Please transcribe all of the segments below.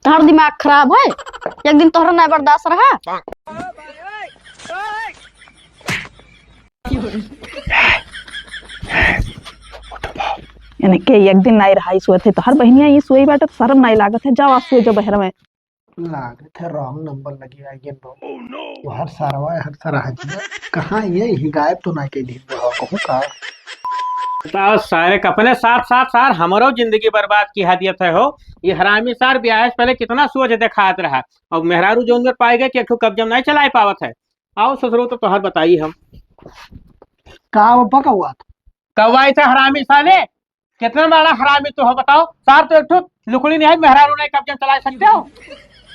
तोहर दिमाग खराब है। एक दिन तोहरा नहीं बर्दाश्त रहा। यानी के एक दिन नहीं रहा सोए थे तो हर बहनिया ये सोई बाटे तो शर्म नहीं लागत है। जाओ सोए जो बहर में लागत है रॉन्ग नंबर लगी आई गेन वो हर सारवा हर सारा कहाँ ये ही गायब तो ना के लिए कहूं का बताओ सारे कपने साथ साथ सार हमारो जिंदगी बर्बाद की हदियत है हो। ये हरामी सार ब्याह पहले कितना सोच दिखात रहा और मेहरारू जोन पाए गए कि एक कब्जम नहीं चला पावत है। आओ ससुरो तो तोहर बताइए हम का वो पका हुआ था कब आए थे हरामी साले। कितना बड़ा हरामी तो हो बताओ सार तो एक लुकड़ी नहीं है मेहरारू नहीं कब्जम चला सकते हो।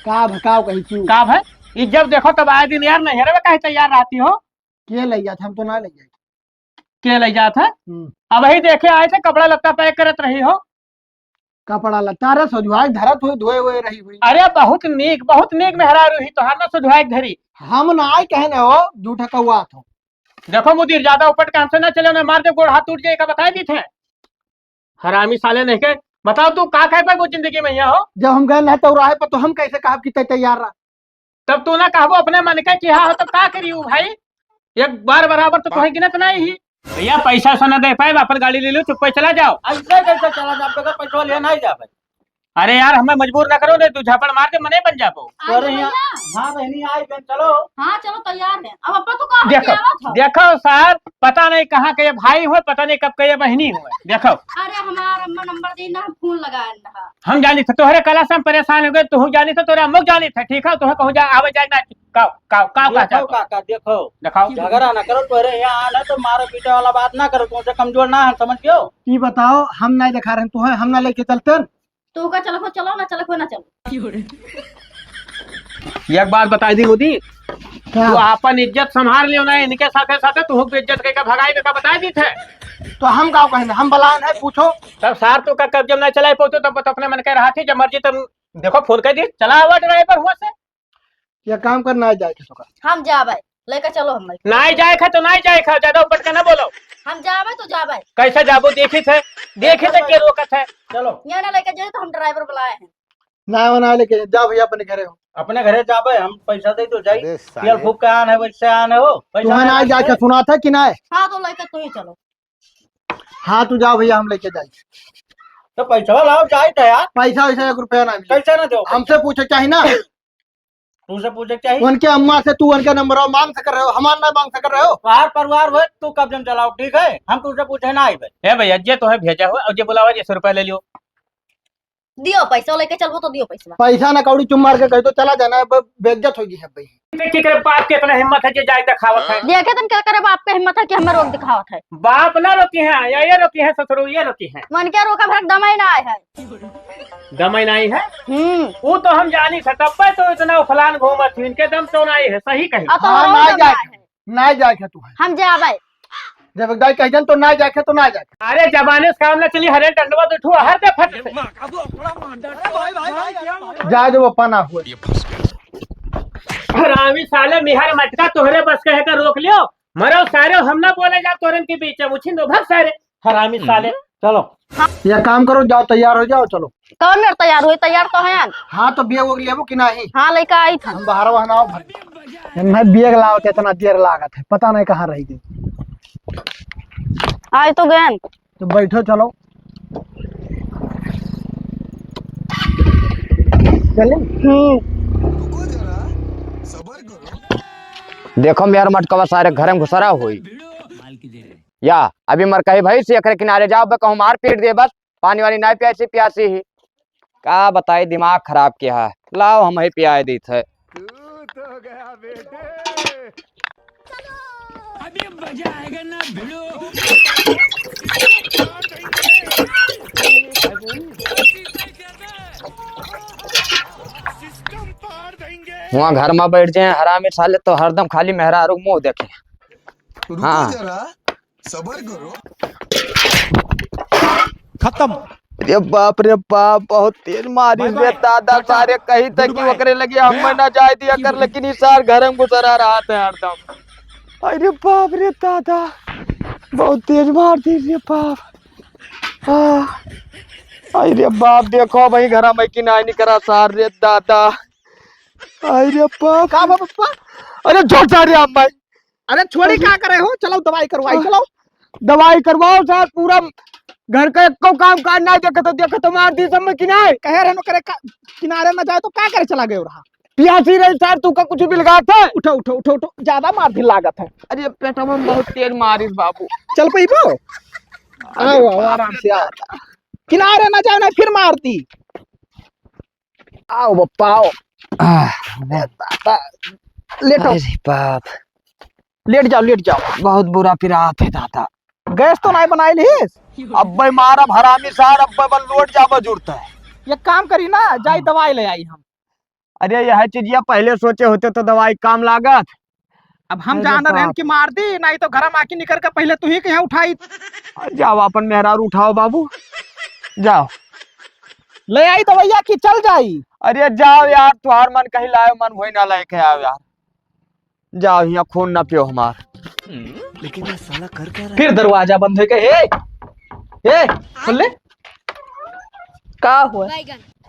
का भकाओ कहीं क्यों का है ये जब देखो तब आए दिन यार नहीं में कहीं तैयार रहती हो। के ले जाते हम तो ना ले जाए के ले जात है अब ही देखे आए थे कपड़ा लत्ता पैक करत रही हो। कपड़ा लत्ता रे सजुआई धरत हुई धोए हुए रही हुई। अरे बहुत नीक मेहरारू ही तो ना सजुआई धरी हम ना आए कहने हो झूठा कौआ था। देखो मुदीर ज्यादा उपट के हमसे ना चले ना मार दे गोड़ हाथ टूट जाएगा बता दी थे हरामी साले नहीं के। बताओ तू का कह पाए वो जिंदगी में यहाँ हो। जब हम गए नहीं तो राह पर तो हम कैसे कहा कि तैयार रहा तब तू ना कहबो अपने मन के कि हाँ हो तब का करी भाई एक बार बराबर तो तुम्हें गिनत नहीं ही। भैया पैसा सोना दे पाए अपन गाड़ी ले लो चुप चला जाओ। ऐसे कैसे चला जा बगैर पैसा ले नहीं जा भाई। अरे यार हमें मजबूर ना करो नहीं तू झापड़ मार के मने बन जाबो। अरे हाँ बहनी आई बहन चलो। हाँ चलो तैयार है। अब अपना तो कहा देखो देखो सर पता नहीं कहाँ के भाई हुए पता नहीं कब के बहनी हुए। देखो अरे हमारा अम्मा नंबर देना फोन लगा हम जानी थे तोहरे कला से हम परेशान हो गए तू जानी थे तोरे अम्मक जानी थे ठीक है तुम्हें कहूँ जा आवे जाए ना काका देखो दिखाओ झगड़ा ना करो तोरे यहाँ आना तो मारो पीटे वाला बात ना करो तुमसे कमजोर ना है समझ गयो। ये बताओ हम नहीं दिखा रहे तो हम ना लेके चलते तू का चलो चलो ना चलो ना चलो। एक बात बता दी मोदी तू अपन इज्जत संभाल लियो ना इनके साथे साथे तू इज्जत के भगाई का बता दी थे तो हम गाँव कहने हम बलान है पूछो तब सार तू का जब ना चला पहुंचो तब तो अपने मन कह रहा थी जब मर्जी तुम देखो फोन कर दी चला हुआ ड्राइवर हुआ से ये काम करना है जाए तो हम जावे लेकर चलो हम नहीं जाए खा तो नहीं जाए खा ज्यादा उपट के ना बोलो। हम जावे तो जावे कैसे जाबो देखे थे के रोकत है चलो यहाँ ना लेकर जाए तो हम ड्राइवर बुलाए हैं ना बना लेके जाओ भैया अपने घरे हो अपने घरे जाबे हम पैसा दे तो जाई तेल फूक के आन है वैसे आन है हो तुम्हें ना जाके सुना था कि ना हाँ तो लेकर तू ही चलो। हाँ तू जाओ भैया हम लेके जाए तो पैसा लाओ जाए था यार पैसा वैसा 1 रुपया ना कैसे ना दो हमसे पूछे चाहिए ना तुमसे पूछे चाहिए उनके अम्मा से तू उनके नंबर मांग सक रहे हो हमारा ना मांग सक रहे हो। बाहर परिवार हुए तू कब्जम चलाओ ठीक है हम तुमसे पूछे ना आई भाई है भैया जे तो है भेजा हुआ और जे बुलावा 100 रुपया ले लियो दियो पैसा लेके चलो तो दियो पैसा ना कौड़ी चुम मार के कह तो चला जाना बेइज्जत होगी है भाई। के बाप के इतना हिम्मत है जे जाए दिखावत है देखे तुम क्या करे बाप का हिम्मत है कि हमें रोक दिखावत है। बाप ना रोकी है या ये रोकी है ससुरो ये रोकी है मन क्या रोका भरक दमाई ना आए है दमाई नहीं है वो तो हम जानी थे तब पे तो इतना फलान घूमत थी इनके दम तो नहीं है सही कही ना जाए तू हम जावे जब गाय कह तो ना जाए तो ना जाए। अरे जमाने से काम ना चली हरे डंडवा तो उठो हर दे फट जा जो पप्पा ना हुए रामी साले मिहर मटका तोहरे बस कहे कर रोक लियो मरो सारे हम ना बोले जा तोरन के बीच मुछिन दो भग सारे हरामी साले। चलो ये काम करो जाओ तैयार हो जाओ चलो कौन मेरे तैयार हुई तैयार तो है। हाँ तो बिया वो लेबो कि नहीं। हाँ लेकर आई था हम बाहर वहां मैं बिया लाओ इतना देर लागत है पता नहीं कहाँ रह गई। आए तो गए तो बैठो चलो चले। देखो मेरा मटकवा सारे घर में घुसरा हुई या अभी मर कही भाई से अखरे किनारे जाओ कहूँ मार पीट दे बस पानी वानी नहीं प्यासी प्यासी ही का बताई दिमाग खराब किया है लाओ हम ही पियाए दी थे। तो गया बेटे अभी मजा आएगा ना भिड़ो वहाँ घर में बैठ जाए हरामी साले तो हरदम खाली मेहरारू मुंह देखे। हाँ सबर करो खत्म। रे बाप बहुत तेज मारी रे दादा सारे कहीं तक की वकरे लगी हम ना जाए दिया कर लेकिन इस सार घर में गुजरा रहा था हरदम। अरे बाप रे दादा बहुत तेज मार दी रे बाप। अरे बाप देखो भाई घर में कि नहीं करा सार रे दादा। अरे बाप का बा पप्पा? अरे छोड़ सा रे अम्मा। अरे छोड़ी क्या करे हो, चलो दवाई करवाई चलो। दवाई करवाओ सार पूरा घर का एको काम काज नहीं देखो तो मार दी सब में कि नहीं। कहे रहनो करे किनारे न जाए तो क्या करे चला गए रहा। पियासी रही सार तू का कुछ बिलगा था। उठो उठो उठो उठो, ज्यादा मार भी लागत है। अरे पेटा में बहुत तेज मारिस बाबू। चल पई बो, आओ आओ आराम से आओ। किनारे न जाए ना फिर मारती। आओ बप्पा आओ। लेटो। अरे बाप लेट जाओ। बहुत बुरा पिरात है दादा। गैस तो नहीं बनाई लीस। अब भाई मारा हरामी सार अब भाई बल लोट जावा जुड़ता है। ये काम करी ना, जाई दवाई ले आई हम। अरे यह चीज पहले सोचे होते तो दवाई काम लागत। अब हम अरे जाना रहन बाप। की मार दी, नहीं तो घर आके निकल कर पहले तू ही के यहाँ उठाई। जाओ अपन मेहरारू उठाओ बाबू जाओ। ले आई दवाइया की चल जाई। अरे जाओ यार तुहार मन कहीं लायो मन वही ना लायक है आओ यार। जाओ यहाँ खून ना पियो हमार। लेकिन ये साला कर क्या रहा फिर दरवाजा बंद है के हे खोल ले। का हुआ?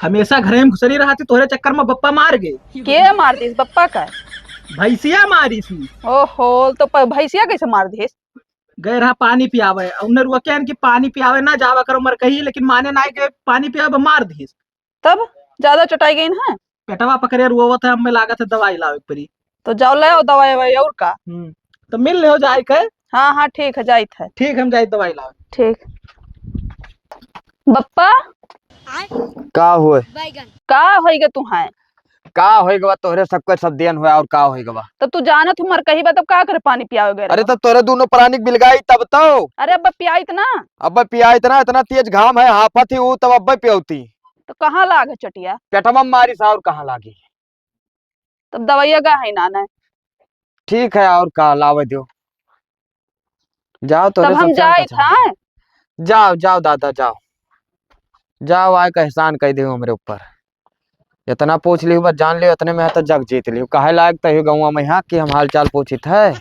हमेशा घरे में घुसरी रहा थी, तोहरे चक्कर में बप्पा मार गए। के मार दिस बप्पा का? भैंसिया मारी थी। ओहो, तो भैंसिया कैसे मार दिस? गए रहा पानी पियावे, उन्हें रुआ क्या कि पानी पियावे ना जावा करो मर कही, लेकिन माने ना गए पानी पियावे मार दी। तब ज्यादा चटाई गई है पेटवा पकड़े रुआ था, हमें लागत है दवाई लावे परी। तो जाओ ले आओ दवाई ववाई और का। तो मिल ले हो जाए के। हाँ हाँ ठीक है, जाइत है। ठीक, हम जाए दवाई लावे। ठीक। बप्पा का हुए का होइगे तू है? का होएगा तोहरे सबके सब देन हुआ और का होएगा। तब तू जाना तू मर कही बा तब का करे पानी पियाओगे? अरे तो तोरे दोनों प्राणी बिलगाई तब तो। अरे अब पिया इतना अब पिया इतना तेज घाम है हाफत ही वो तब अब पियोती। तो कहाँ लागे चटिया? पेटवा में मारी सा और कहाँ लागी। तब दवाइया का है ना ना। ठीक है और का लावे दो। जाओ तब तोरे हम सब जाए था। जाओ जाओ दादा जाओ जाओ आए का एहसान कह दे मेरे ऊपर। इतना पूछ ली बस जान लियो इतने में तो जग जीत लियो। काहे लायक तो गाँव में यहाँ कि हम हाल चाल पूछित है।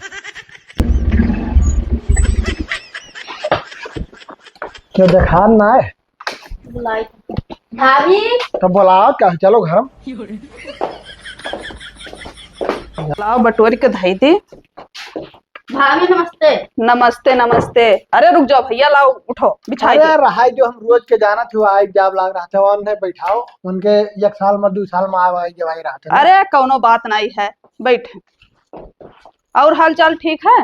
क्या देखा ना है भाभी तो बुलाओ क्या, चलो घर। लाओ बटोरी के धई दी। भाभी नमस्ते। नमस्ते नमस्ते। अरे रुक जाओ भैया, लाओ उठो बिछाई दे। अरे रहा जो हम रोज के जाना थी आज जाब लाग रहा था, उन्हें बैठाओ उनके 1 साल में 2 साल में आवा जवाई रहा था। अरे कौनो बात नहीं है, बैठे। और हाल चाल ठीक है?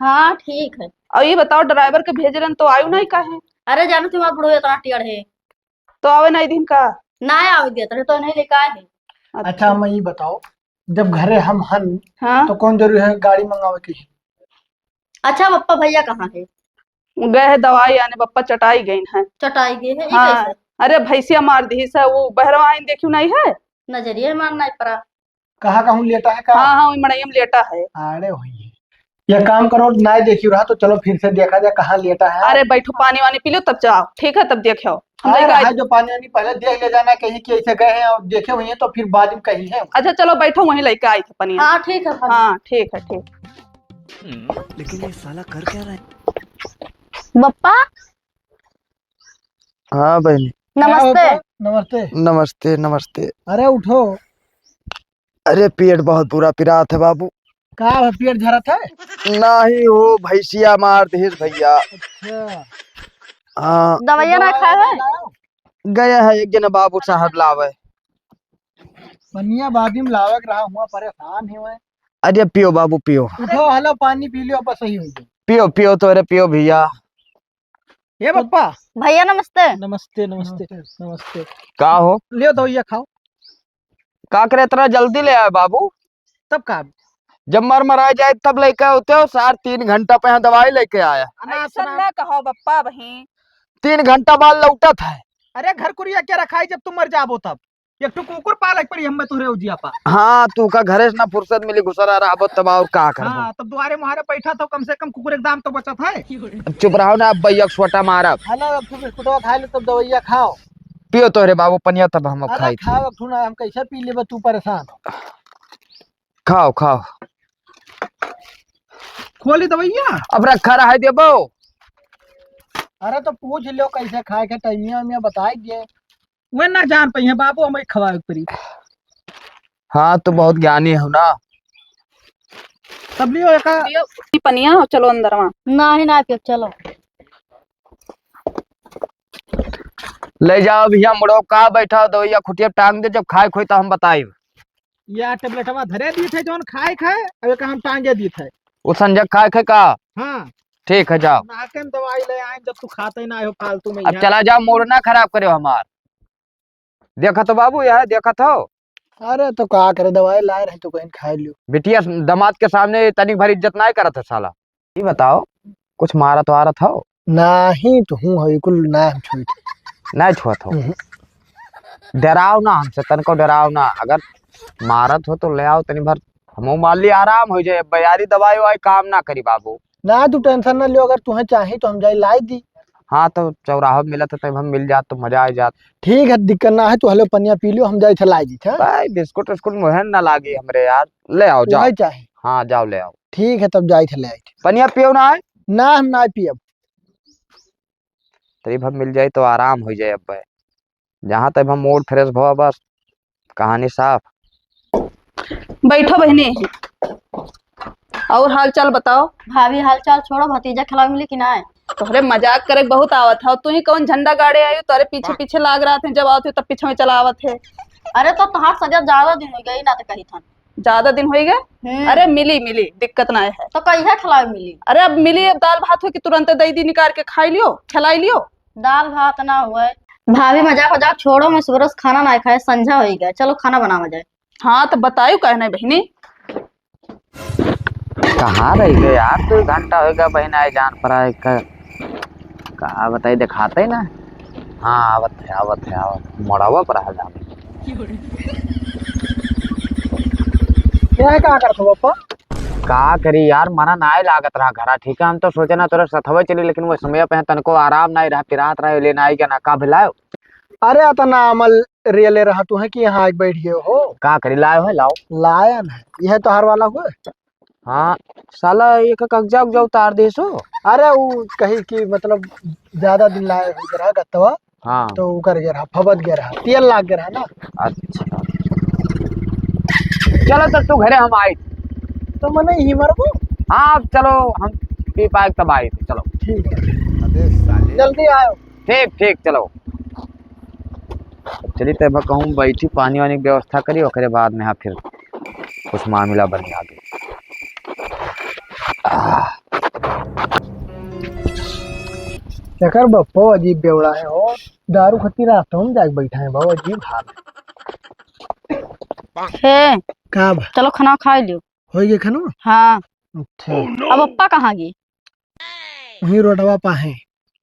हाँ ठीक है। और ये बताओ ड्राइवर के भेजलन तो आयु नहीं का है? अरे जानो तुम्हारा बुढ़ो इतना टियर है तो आवे नहीं दिन का। ना आवे दिया तो नहीं लेकर आए है। अच्छा हमें ये बताओ, जब घरे हम हन हाँ तो कौन जरूरी है गाड़ी मंगावे की? अच्छा पप्पा भैया कहाँ है? गए है दवाई आने, बप्पा चटाई गई है। चटाई गए है। हाँ अरे भैंसिया मार दी है वो बहरवा आइन देखियो नहीं है? नजरिए मारना है परा। कहाँ कहूँ लेटा है का? हाँ हाँ वही मड़ैया में लेटा है। अरे वही ये काम करो, ना देखियो रहा तो चलो फिर से देखा जाए कहाँ लेटा है। अरे बैठो पानी वानी पी लो तब जाओ। ठीक है तब देखो। हम अरे नहीं रहा गए। जो पानी वानी पहले देख ले जाना कहीं कि ऐसे गए हैं और देखे हुए हैं तो फिर बाद में कहीं है। अच्छा चलो बैठो, वहीं लेके आई थे पनिया। हाँ ठीक है भाभी। हाँ ठीक है ठीक। लेकिन ये साला कर क्या रहा है। बप्पा हाँ बहनी नमस्ते। नमस्ते। नमस्ते नमस्ते। अरे उठो। अरे पेट बहुत बुरा पिरात है बाबू। का पेट झरत है? नहीं हो भैंसिया मार दी भैया। अच्छा हाँ दवाइया ना खाए है? गया है एक जन बाबू साहब लावे। पनिया बादी में लावक रहा हुआ, परेशान है मैं। अरे पियो बाबू पियो। उठो हलो पानी पी लियो, बस सही हो गई। पियो पियो तो अरे पियो भैया। ये पप्पा भैया नमस्ते। नमस्ते नमस्ते नमस्ते। का हो लियो दवाइया खाओ। का करे इतना जल्दी ले आए बाबू? तब का जब मर जाए तब लेके होते हो सार 3 घंटा पहले दवाई लेके आया। ऐसा ना कहो बप्पा बहन। 3 घंटा बाद लौटत है। अरे घर कुरिया क्या रखा है जब तुम मर जाबो तब? एक तो कुकुर पालक पड़ी हम तोरे उजिया पा। हाँ तू का घरे से ना फुर्सत मिली घुसरा रहा तब और का कर। हाँ तब दुआरे मुहारे बैठा था, कम से कम कुकुर एक दाम तो बचत है। चुप रहो ना अब भैया छोटा मारा। हेलो अब तुम बिस्कुटवा खा लो तब दवाइया खाओ। पियो तो रे बाबू पनिया तब हम अरे खाई थी। खाओ अब थोड़ा, हम कैसे पी लेबे तू परेशान। खाओ खाओ खोली दवाइया। अब रखा रहा है देबो। अरे तो पूछ लो कैसे खाए के टाइमिया में बताई दिए। वे ना जान पाई है बाबू हमें खवाए परी। हाँ तो बहुत ज्ञानी हो ना। तब लियो एक पनिया और चलो अंदर वहाँ। ना ही ना पियो चलो। ले जाओ भैया मुड़ो का बैठा दो या खुटिया टांग दे, जब खाए खोई तो हम बताई। या टेबलेटवा धरे दिए थे जौन खाए खाए अब एक हम टांगे दिए थे। वो संजय खाए खे का। हाँ ठीक है जाओ। नाकन दवाई ले आए जब तू खाता ही ना हो फालतू में अब यार। चला जाओ, मोड़ ना खराब करे हमार। देखा तो बाबू यह देखा था अरे तो का करे, दवाई लाए रहे तो कहीं खाए लियो। बिटिया दामाद के सामने तनिक भर इज्जत ना करा था साला। ये बताओ कुछ मारा तो आ रहा था नहीं तो हूँ है कुल ना हम छुई नहीं छुआ था। डराओ ना हमसे, तन को डराओ ना। अगर मारत हो तो ले आओ तनी भर, हम मान ली आराम हो जाए। बयारी दवाई वाई काम ना करी बाबू। ना तू टेंशन ना लियो, अगर तुम्हें चाहिए तो हम जाई लाई दी। हाँ तो चौराहा मिला था तब हम मिल जात तो मजा आ जात। ठीक है दिक्कत ना है, तू हलो पनिया पी लियो, हम जाई थे लाई दी था। भाई बिस्कुट उस्कुट मुहर ना लागी हमरे यार। ले आओ जाओ। वही चाहिए। हाँ जाओ ले आओ। ठीक है तब जाई थे ले आई थे। पनिया पियो ना है ना हम ना पियब। तरीब हम मिल जाए तो आराम हो जाए। अब जहाँ तक हम मूड फ्रेश भो बस कहानी साफ। बैठो बहनी और हाल चाल बताओ। भाभी हाल चाल छोड़ो, भतीजा खिलावे मिली कि ना है? तोहरे मजाक करे बहुत आवत है। तू ही कौन झंडा गाड़े आई तोरे पीछे पीछे लाग रहा थे, जब आते तब पीछे में चला आवत है। अरे तो तहार सजा ज्यादा दिन हो गई ना तो कही था। ज्यादा दिन हो गए। अरे मिली मिली दिक्कत ना है। तो कही खिलावे मिली? अरे अब मिली, अब दाल भात हो कि तुरंत दही दी निकाल के खाई लियो, खिलाई लियो। दाल भात ना हुआ। भाभी मजाक मजाक छोड़ो, मैं सुबह खाना ना खाए, संझा हो गया, चलो खाना बनावा जाए। हाँ तो बतायो कहना बहनी। कहाँ रह गए यार, 2 घंटा हो गया बहन आए जान पर आए कहा बताई दिखाते ना। हाँ आवत है आवत है आवत मोड़ावा पर हाल जाने क्या क्या करते हो पापा? का करी यार, मना ना लागत रहा घरा। ठीक है हम तो सोचे ना तोरा सथवे चली, लेकिन वो समय पे तनको आराम नहीं रहा, पिरात रहे लेना आई क्या ना का भिलायो। अरे अतना अमल रियले रहा तू है कि यहाँ आज बैठ गए हो। का करी लायो है लाओ। लाया ना यह तो हर वाला हुआ। हाँ साला एक कगजा उगजा उतार दे सो। अरे वो कही कि मतलब ज्यादा दिन लाए हो रहा गत्तवा। हाँ तो वो कर गया रहा, फबत गया रहा, तेल लाग गया रहा ना। अच्छा चलो तब तू घरे हम आए। तो मैंने यही मरबो। हाँ अब चलो हम पी पाए तब आए थे। चलो ठीक है जल्दी आओ। ठीक ठीक चलो चलिए तब कहूँ बैठी पानी वानी की व्यवस्था करी, ओकरे बाद में हाँ फिर कुछ मामला बन आगे। चकर बप्पो अजीब बेवड़ा है और दारू खती रास्ता में जाके बैठा है। बहुत अजीब हाल हे का बा? चलो खाना खा लियो। हो गया खाना? हाँ। अच्छा अब पप्पा कहाँ गई? वही रोडवा पा है।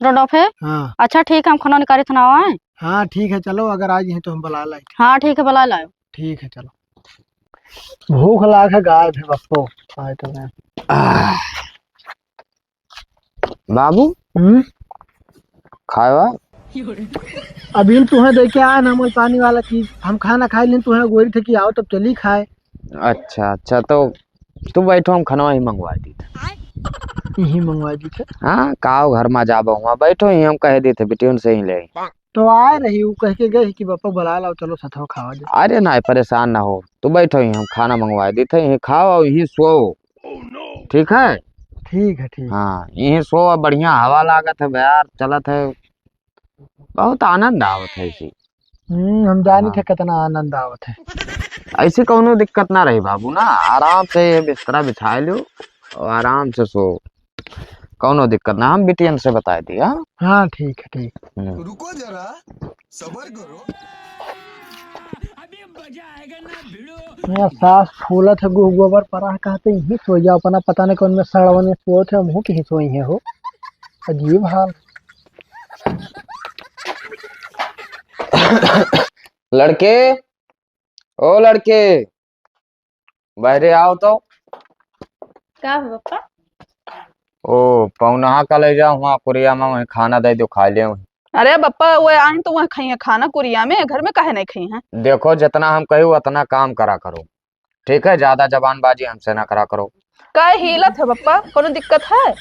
रोड ऑफ है। हाँ अच्छा ठीक है, हम खाना निकाली था है। हाँ ठीक है चलो, अगर आज हैं तो हम बुला लाए। हाँ ठीक है, बुला लाओ। ठीक है चलो। भूख लाग है गाय भी बप्पो आए तो मैं। बाबू खावा अभी तुम्हें देखे आए ना अमल पानी वाला चीज, हम खाना खाए लेकिन तुम्हें गोरी थे कि आओ तब चली खाए। अच्छा अच्छा तो तू बैठो हम खाना ही मंगवा दी थे। यही मंगवा दी थे। हाँ काओ घर में जाबो वहाँ बैठो ही हम कह दी थे बेटियों से ही ले आई। तो आए रही वो कह के गए कि पापा बुला लाओ चलो सथवा खावा जाए। अरे ना परेशान ना हो, तू बैठो ही हम खाना मंगवा दी थे, यही खाओ और यही सो। ठीक है ठीक है ठीक। हाँ यही सो, बढ़िया हवा लागत है यार, चलत है, बहुत आनंद आवत है इसी। हम जानी थे कितना आनंद आवत है। ऐसी कोनो दिक्कत ना रही बाबू ना, आराम से बिस्तरा बिछा लो और आराम से सो, कोनो दिक्कत ना। हम बिटियन से बता दिया। हाँ ठीक है ठीक। रुको जरा सबर करो। मेरा सास फूलत है गोबर परा कहते यही सो जा अपना, पता नहीं कौन में सड़वन में सोत है, मुँह कहीं सोई है हो। अजीब हाल। लड़के ओ लड़के बहरे आओ तो। क्या है पापा? ओ पौना का ले जाओ वहाँ कुरिया में, वहीं खाना दे दो खा ले। अरे बप्पा वो आए तो वहाँ खाई है खाना कुरिया में, घर में काहे नहीं खाई है। देखो जितना हम कही उतना काम करा करो, ठीक है, ज्यादा जबानबाजी हमसे ना करा करो। का हिलत है बप्पा, कोनो दिक्कत है?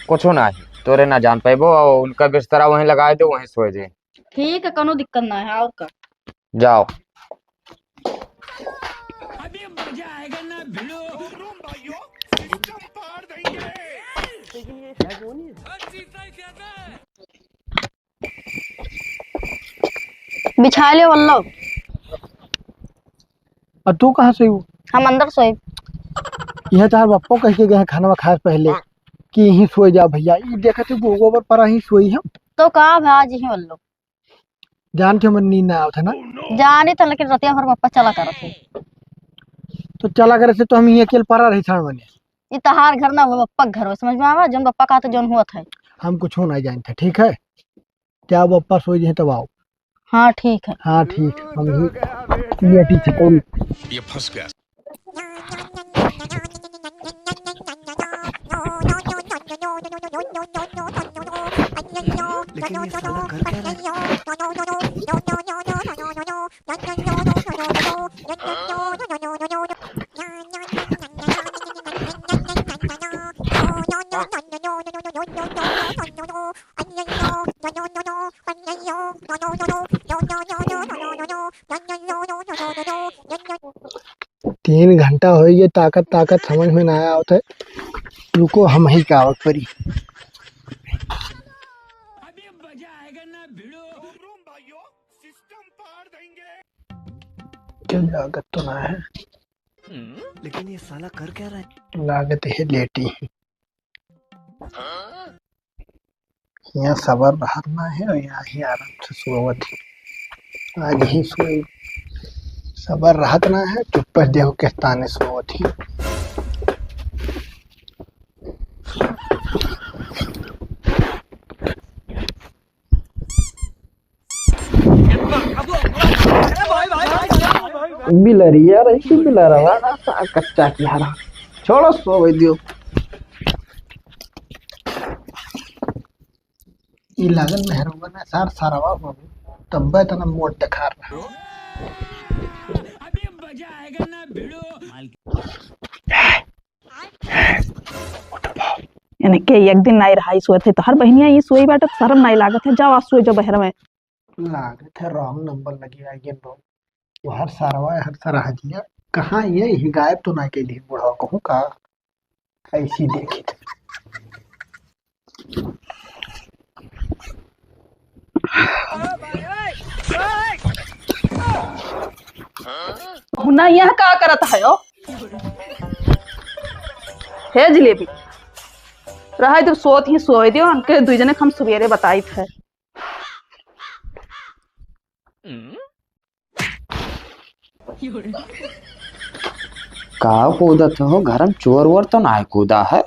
कुछ नहीं तोरे ना जान पाइबो और उनका बिस्तरा वहीं लगा दो वहीं सो जाए। ठीक है, कोनो दिक्कत ना है। और का जाओ। बिछा ले वल्लो। और तू कहाँ से हो? हम अंदर सोए। यह तार पप्पो कह के गए खाना खाए पहले कि यहीं सोए जा भैया। ये देखा थे गोबर पर ही सोई हम। तो कहा भाज ही वल्लो जान के मन नींद ना आवत है ना। जाने था, लेकिन रतिया भर पप्पा चला कर थे। तो चला करे से तो हम ये अकेले परा रही छान बने। ये तहार घर ना हुआ, पप्पा का घर हो। समझ में आवा? जोन पप्पा कहा तो जोन हुआ था। हम कुछ हो नहीं जानते। ठीक है, क्या पप्पा सोई जाए तब आओ। हाँ ठीक है। हाँ ठीक, हम ये ठीक है। ये फंस गया। लेकिन ये साला कर क्या रहा है? तीन घंटा हो गया, ताकत ताकत समझ में ना आया होता है। रुको, हम ही का आवक परी। क्या लागत तो ना है, लेकिन ये साला कर क्या रहा है? लागत है लेटी। यहाँ सबर रहना है और यहाँ ही आराम से सोवत ही। आज ही सोई सबर रहत ना है, चुप देहो के ताने सोवत ही। बिलरिया रही कि बिलरवा कच्चा की हरा छोड़ो सोवे दियो। ई लागल मेहरवा ना सार सारवा हो तब तना मोट दिखा रहा। यानी के एक दिन नहीं रहा सोए थे तो हर बहनिया ये सोई बाटे तो शर्म नहीं लागत है। जाओ सोए जो बहर में। लागत है रॉन्ग नंबर लगी आई ये लोग। वो हर सारवा हर सारा हजिया कहाँ ये ही गायब तो ना के लिए बुढ़ा कहूँ का ऐसी देखी थी। हुना यहाँ का करत है ओ हे जलेबी रहा तो सोत ही सोए दियो उनके दुई जने हम सवेरे बताई थे। का कूदा हो घर में चोर वोर तो ना कूदा है।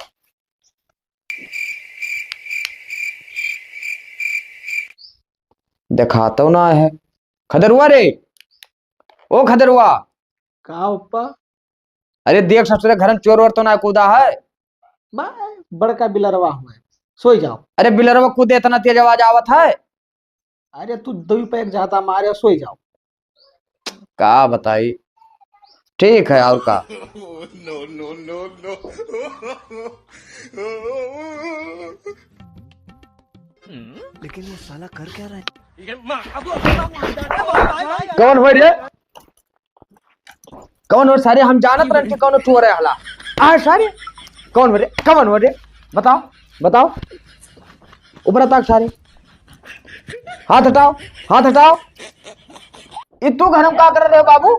दिखाता ना है। खदरुआ रे, ओ खदरुआ। का उपा अरे देख सबसे घर में चोर वोर तो ना कूदा है। बड़का बिलरवा हुआ है, सोई जाओ। अरे बिलरवा कूदे इतना तेज आवाज आवत है। अरे तू दो पैक जाता मारे, सोई जाओ। का बताई। ठीक है और का। No no no no. लेकिन ये साला कर क्या रहा है? कौन हो रे? कौन हो सारे? हम जानत रहे कौन चोर है हला। आ सारे कौन हो रे? कौन हो रे? बताओ बताओ। ऊपर तक सारे हाथ हटाओ, हाथ हटाओ। ये तू घर में क्या कर रहे हो बाबू?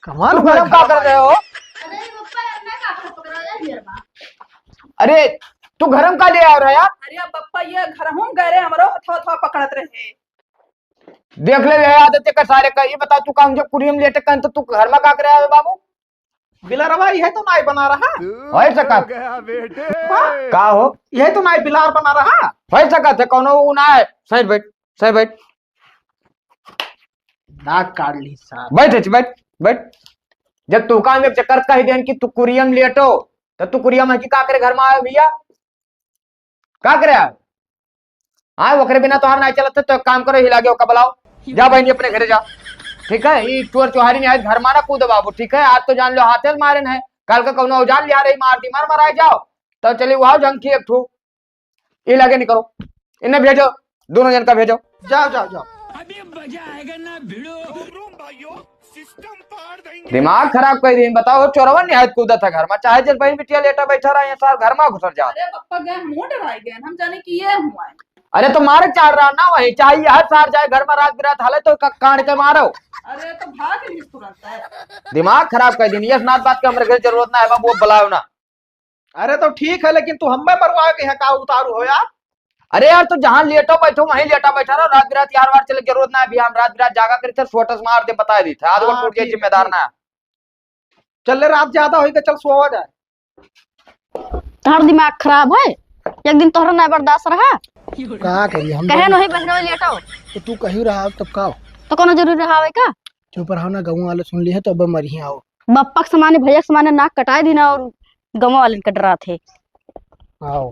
कमाल तू घर में क्या कर रहे हो? अरे तू घर में का ले आ रहा है यार? अरे पप्पा ये घर हम गए रहे हमारो हथवा हथवा पकड़त रहे। देख ले ये आदत का सारे का। ये बता तू काम जब कुड़ियम लेटे कन तो तू घर में का कर रहा है बाबू? बिलरवा यह तो नाई बना रहा। होय सकत का हो? यह तो नाई बिलार बना रहा। होय सकत है कोनो उ ना है। सही बैठ, सही बैठ। दाग काट ली साहब। बैठ बैठ बैठ। जब तू काम एक चक्कर कह देन कि तू कुरियम लेटो तो तू कुरियम है कि का करे घर में आयो भैया? का करे? हाँ वकरे बिना तो हार नहीं चलत तो एक काम करो हिला गयो कबलाओ। जा बहनी अपने घरे जा। ठीक है, ये चोर चुहारी नहीं घर मारा कूद बाबू। ठीक है, आज तो जान लो हाथे मारे है, कल का कौनो औजार लिया रही मार दी मार मराए जाओ तो चली वहां जंग की एक ठू। ये लगे नहीं करो, इन्हें भेजो, दोनों जन का भेजो। जाओ जाओ जाओ। दिमाग खराब कर दी। बताओ चोरवा निहायत कूदा था घर में, चाहे जिस बहन बिटिया लेटा बैठा रहा है सार घर में घुसर जा। अरे पप्पा गए हम डराई गए, हम जाने कि ये हुआ है। अरे तो मारे चार रहा ना वही, चाहिए हर सार जाए घर में रात बिरात हाले तो कांड के मारो। अरे तो भाग नहीं तुरंत है। दिमाग खराब कर दी। यस नाथ बात की हमारे घर जरूरत ना है, वो बुलाओ ना। अरे तो ठीक है, लेकिन तू हमें मरवा के यहाँ का उतारू हो यार। अरे यार तो जहां लेटो बैठो वहीं लेटा बैठा रहो, रात बिरात यार वार चले जरूरत ना है। अभी हम रात बिरात जागा करते छोटस मार दे बता दी था, आज वो टूट गया जिम्मेदार ना। चल रात ज्यादा होई तो चल सोवा जाए। तोहर दिमाग खराब है, एक दिन तोहरा ना बर्दाश्त रहा। कहा कही हम कहे नहीं बहनों लेटाओ तो तू कहीं रहा तब का तो कोनो जरूरी रहा है का? चुप रहो ना, गाँव वाले सुन ली है तो अब मरी आओ। बप्पा के समाने भैया के समाने नाक कटाए दी ना और गाँव वाले के डरा थे। आओ